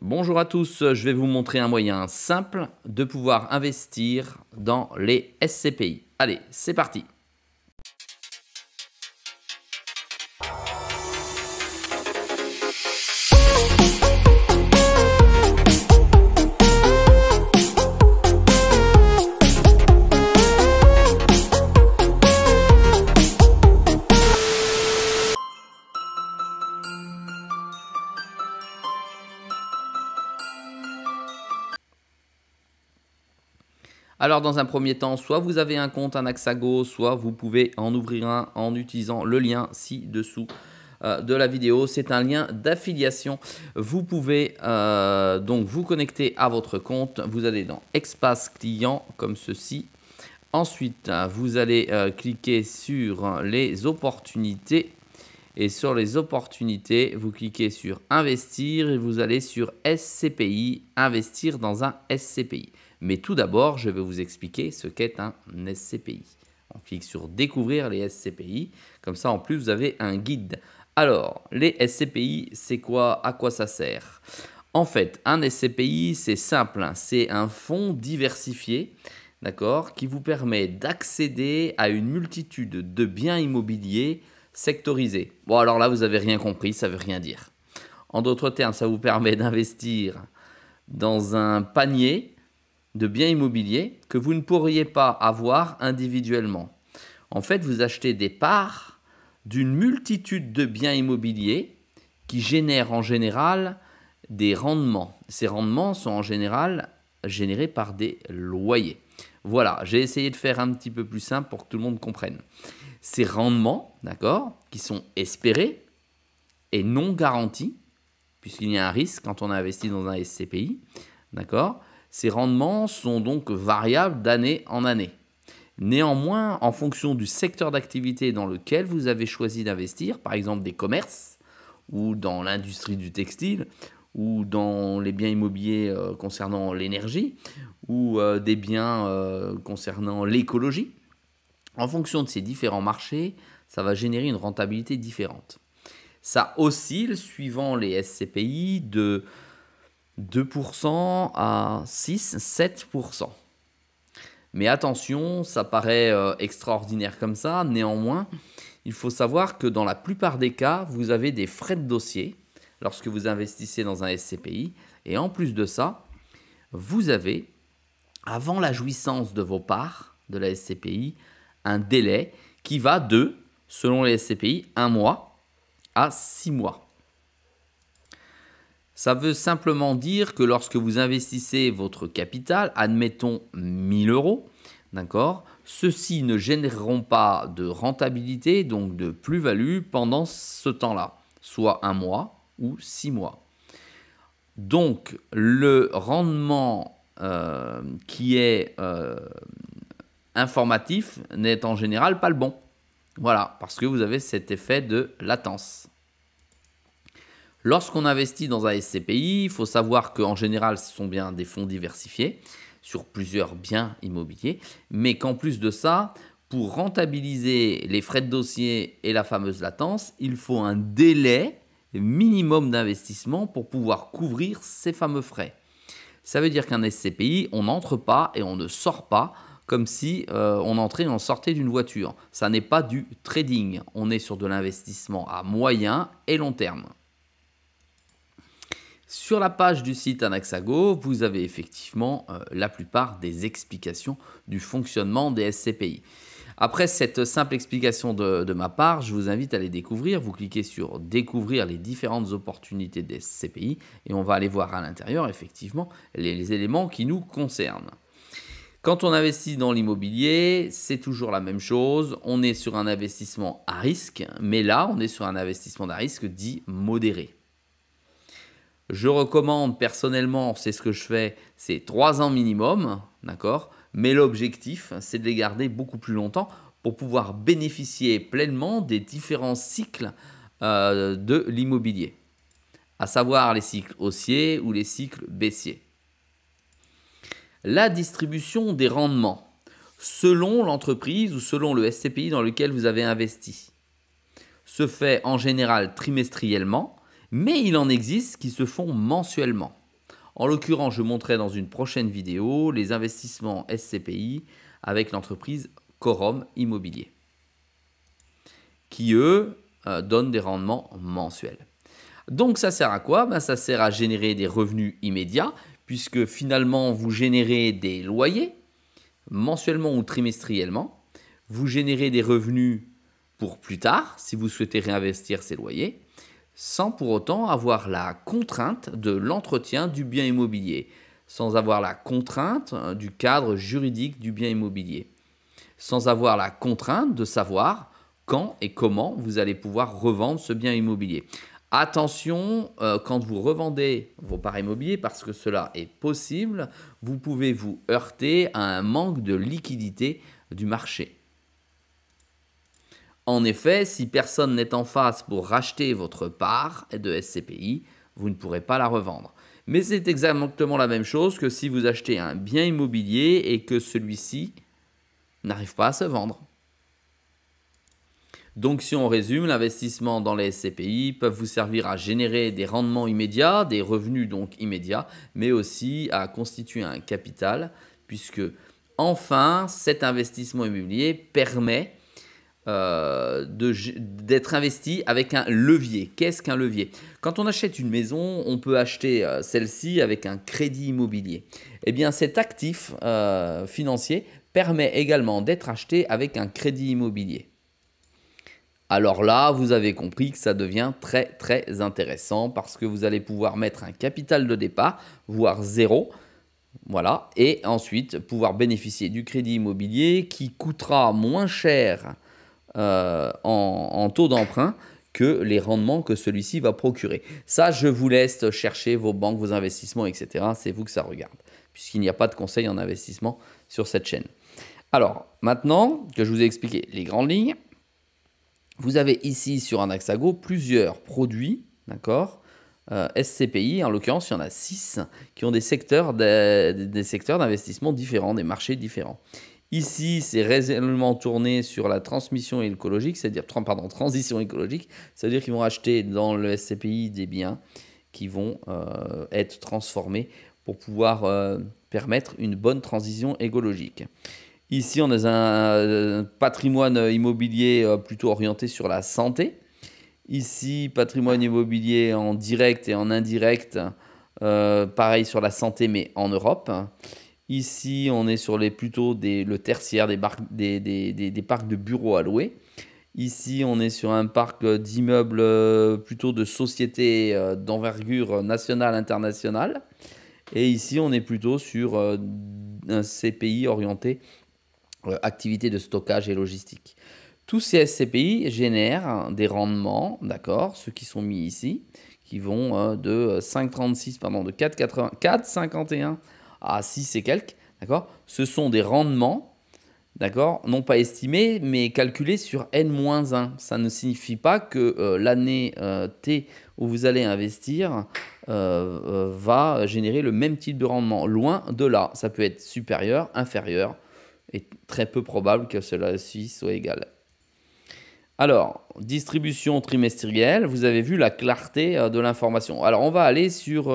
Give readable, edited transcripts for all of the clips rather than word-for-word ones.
Bonjour à tous, je vais vous montrer un moyen simple de pouvoir investir dans les SCPI. Allez, c'est parti. Alors dans un premier temps, soit vous avez un compte, un Axago, soit vous pouvez en ouvrir un en utilisant le lien ci-dessous de la vidéo. C'est un lien d'affiliation. Vous pouvez donc vous connecter à votre compte. Vous allez dans Espace client comme ceci. Ensuite, vous allez cliquer sur les opportunités. Et sur les opportunités, vous cliquez sur investir et vous allez sur SCPI, investir dans un SCPI. Mais tout d'abord, je vais vous expliquer ce qu'est un SCPI. On clique sur découvrir les SCPI. Comme ça, en plus, vous avez un guide. Alors, les SCPI, c'est quoi? À quoi ça sert? En fait, un SCPI, c'est simple. C'est un fonds diversifié, d'accord, qui vous permet d'accéder à une multitude de biens immobiliers sectorisé. Bon, alors là, vous n'avez rien compris, ça ne veut rien dire. En d'autres termes, ça vous permet d'investir dans un panier de biens immobiliers que vous ne pourriez pas avoir individuellement. En fait, vous achetez des parts d'une multitude de biens immobiliers qui génèrent en général des rendements. Ces rendements sont en général générés par des loyers. Voilà, j'ai essayé de faire un petit peu plus simple pour que tout le monde comprenne. Ces rendements, d'accord, qui sont espérés et non garantis, puisqu'il y a un risque quand on a investi dans un SCPI, d'accord, ces rendements sont donc variables d'année en année. Néanmoins, en fonction du secteur d'activité dans lequel vous avez choisi d'investir, par exemple des commerces, ou dans l'industrie du textile, ou dans les biens immobiliers concernant l'énergie, ou des biens concernant l'écologie, en fonction de ces différents marchés, ça va générer une rentabilité différente. Ça oscille suivant les SCPI de 2% à 6-7%. Mais attention, ça paraît extraordinaire comme ça. Néanmoins, il faut savoir que dans la plupart des cas, vous avez des frais de dossier lorsque vous investissez dans un SCPI. Et en plus de ça, vous avez, avant la jouissance de vos parts de la SCPI, un délai qui va de, selon les SCPI, 1 mois à 6 mois. Ça veut simplement dire que lorsque vous investissez votre capital, admettons 1000 euros, d'accord, ceux-ci ne généreront pas de rentabilité, donc de plus-value pendant ce temps-là, soit 1 mois ou 6 mois. Donc le rendement qui est informatif n'est en général pas le bon. Voilà, parce que vous avez cet effet de latence. Lorsqu'on investit dans un SCPI, il faut savoir qu'en général, ce sont bien des fonds diversifiés sur plusieurs biens immobiliers, mais qu'en plus de ça, pour rentabiliser les frais de dossier et la fameuse latence, il faut un délai minimum d'investissement pour pouvoir couvrir ces fameux frais. Ça veut dire qu'un SCPI, on n'entre pas et on ne sort pas comme si on entrait et on sortait d'une voiture. Ça n'est pas du trading, on est sur de l'investissement à moyen et long terme. Sur la page du site Anaxago, vous avez effectivement la plupart des explications du fonctionnement des SCPI. Après cette simple explication de ma part, je vous invite à les découvrir. Vous cliquez sur « Découvrir les différentes opportunités des SCPI » et on va aller voir à l'intérieur effectivement les éléments qui nous concernent. Quand on investit dans l'immobilier, c'est toujours la même chose. On est sur un investissement à risque, mais là, on est sur un investissement à risque dit modéré. Je recommande personnellement, c'est ce que je fais, c'est 3 ans minimum, d'accord? Mais l'objectif, c'est de les garder beaucoup plus longtemps pour pouvoir bénéficier pleinement des différents cycles de l'immobilier, à savoir les cycles haussiers ou les cycles baissiers. La distribution des rendements selon l'entreprise ou selon le SCPI dans lequel vous avez investi se fait en général trimestriellement, mais il en existe qui se font mensuellement. En l'occurrence, je montrerai dans une prochaine vidéo les investissements SCPI avec l'entreprise Quorum Immobilier, qui eux donnent des rendements mensuels. Donc ça sert à quoi? Ben, ça sert à générer des revenus immédiats, puisque finalement vous générez des loyers mensuellement ou trimestriellement. Vous générez des revenus pour plus tard, si vous souhaitez réinvestir ces loyers, sans pour autant avoir la contrainte de l'entretien du bien immobilier, sans avoir la contrainte du cadre juridique du bien immobilier, sans avoir la contrainte de savoir quand et comment vous allez pouvoir revendre ce bien immobilier. Attention, quand vous revendez vos parts immobiliers, parce que cela est possible, vous pouvez vous heurter à un manque de liquidité du marché. En effet, si personne n'est en face pour racheter votre part de SCPI, vous ne pourrez pas la revendre. Mais c'est exactement la même chose que si vous achetez un bien immobilier et que celui-ci n'arrive pas à se vendre. Donc si on résume, l'investissement dans les SCPI peuvent vous servir à générer des rendements immédiats, des revenus donc immédiats, mais aussi à constituer un capital, puisque enfin cet investissement immobilier permet d'être investi avec un levier. Qu'est-ce qu'un levier? Quand on achète une maison, on peut acheter celle-ci avec un crédit immobilier. Eh bien cet actif financier permet également d'être acheté avec un crédit immobilier. Alors là, vous avez compris que ça devient très très intéressant parce que vous allez pouvoir mettre un capital de départ, voire zéro, voilà, et ensuite pouvoir bénéficier du crédit immobilier qui coûtera moins cher en taux d'emprunt que les rendements que celui-ci va procurer. Ça, je vous laisse chercher vos banques, vos investissements, etc. C'est vous que ça regarde, puisqu'il n'y a pas de conseil en investissement sur cette chaîne. Alors, maintenant que je vous ai expliqué les grandes lignes, vous avez ici sur Anaxago plusieurs produits, d'accord, SCPI, en l'occurrence, il y en a 6 qui ont des secteurs d'investissement différents, des marchés différents. Ici, c'est réellement tourné sur la transmission écologique, c'est-à-dire transition écologique, c'est-à-dire qu'ils vont acheter dans le SCPI des biens qui vont être transformés pour pouvoir permettre une bonne transition écologique. Ici, on a un patrimoine immobilier plutôt orienté sur la santé. Ici, patrimoine immobilier en direct et en indirect, pareil sur la santé, mais en Europe. Ici, on est sur plutôt le tertiaire, des parcs de bureaux à louer. Ici, on est sur un parc d'immeubles plutôt de sociétés d'envergure nationale, internationale. Et ici, on est plutôt sur un CPI orienté activité de stockage et logistique. Tous ces SCPI génèrent des rendements, d'accord, ceux qui sont mis ici, qui vont de 5,36, pardon, de 4,51 à 6 et quelques, d'accord. Ce sont des rendements, d'accord, non pas estimés, mais calculés sur N-1. Ça ne signifie pas que l'année T où vous allez investir va générer le même type de rendement. Loin de là, ça peut être supérieur, inférieur, et très peu probable que cela-ci soit égal. Alors, distribution trimestrielle, vous avez vu la clarté de l'information. Alors, on va aller sur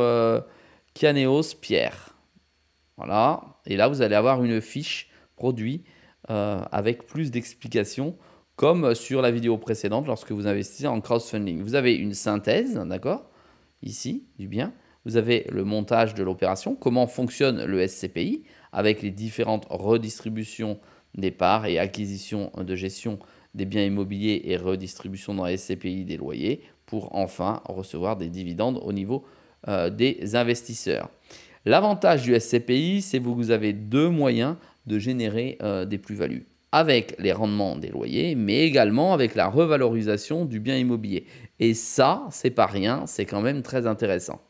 Kianeos Pierre. Voilà, et là, vous allez avoir une fiche produit avec plus d'explications, comme sur la vidéo précédente lorsque vous investissez en crowdfunding. Vous avez une synthèse, d'accord, ici, du bien. Vous avez le montage de l'opération, comment fonctionne le SCPI, avec les différentes redistributions des parts et acquisition de gestion des biens immobiliers et redistribution dans les SCPI des loyers pour enfin recevoir des dividendes au niveau des investisseurs. L'avantage du SCPI, c'est que vous avez deux moyens de générer des plus-values. Avec les rendements des loyers, mais également avec la revalorisation du bien immobilier. Et ça, c'est pas rien, c'est quand même très intéressant.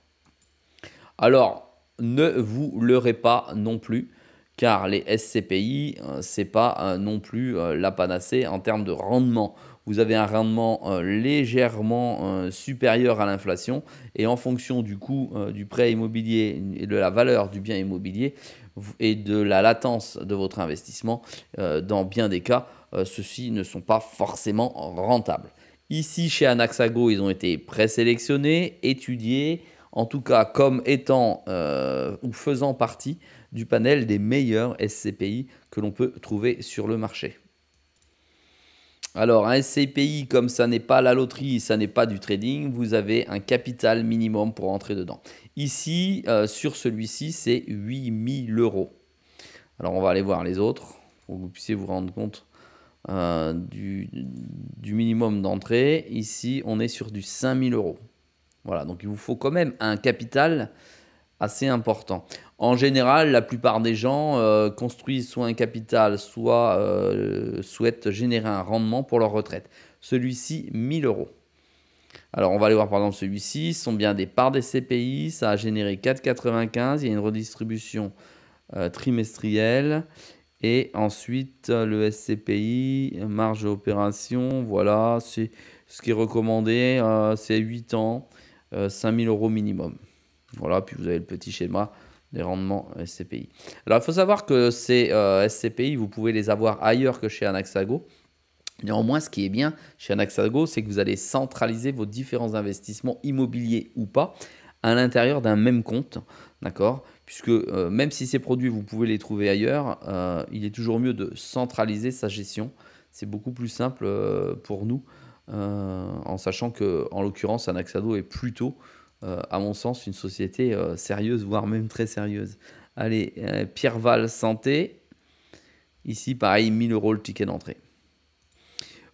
Alors, ne vous leurrez pas non plus, car les SCPI, ce n'est pas non plus la panacée en termes de rendement. Vous avez un rendement légèrement supérieur à l'inflation et en fonction du coût du prêt immobilier et de la valeur du bien immobilier et de la latence de votre investissement, dans bien des cas, ceux-ci ne sont pas forcément rentables. Ici, chez Anaxago, ils ont été présélectionnés, étudiés, en tout cas comme étant ou faisant partie du panel des meilleurs SCPI que l'on peut trouver sur le marché. Alors, un SCPI, comme ça n'est pas la loterie, ça n'est pas du trading, vous avez un capital minimum pour entrer dedans. Ici, sur celui-ci, c'est 8 000 €. Alors, on va aller voir les autres pour que vous puissiez vous rendre compte du minimum d'entrée. Ici, on est sur du 5 000 €. Voilà, donc il vous faut quand même un capital assez important. En général, la plupart des gens construisent soit un capital, soit souhaitent générer un rendement pour leur retraite. Celui-ci, 1 000 €. Alors, on va aller voir par exemple celui-ci. Ce sont bien des parts des CPI. Ça a généré 4,95. Il y a une redistribution trimestrielle. Et ensuite, le SCPI, marge d'opération, voilà, c'est ce qui est recommandé, c'est 8 ans, 5 000 € minimum. Voilà, puis vous avez le petit schéma des rendements SCPI. Alors, il faut savoir que ces SCPI, vous pouvez les avoir ailleurs que chez Anaxago. Néanmoins, ce qui est bien chez Anaxago, c'est que vous allez centraliser vos différents investissements immobiliers ou pas à l'intérieur d'un même compte, d'accord? Puisque même si ces produits, vous pouvez les trouver ailleurs, il est toujours mieux de centraliser sa gestion. C'est beaucoup plus simple pour nous, en sachant que, en l'occurrence, Anaxago est plutôt, à mon sens, une société sérieuse, voire même très sérieuse. Allez, Pierre Val Santé. Ici, pareil, 1 000 € le ticket d'entrée.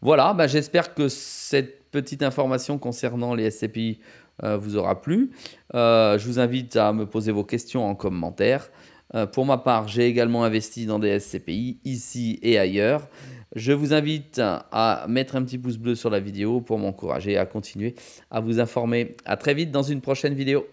Voilà, bah, j'espère que cette petite information concernant les SCPI vous aura plu. Je vous invite à me poser vos questions en commentaire. Pour ma part, j'ai également investi dans des SCPI ici et ailleurs. Je vous invite à mettre un petit pouce bleu sur la vidéo pour m'encourager à continuer à vous informer. À très vite dans une prochaine vidéo.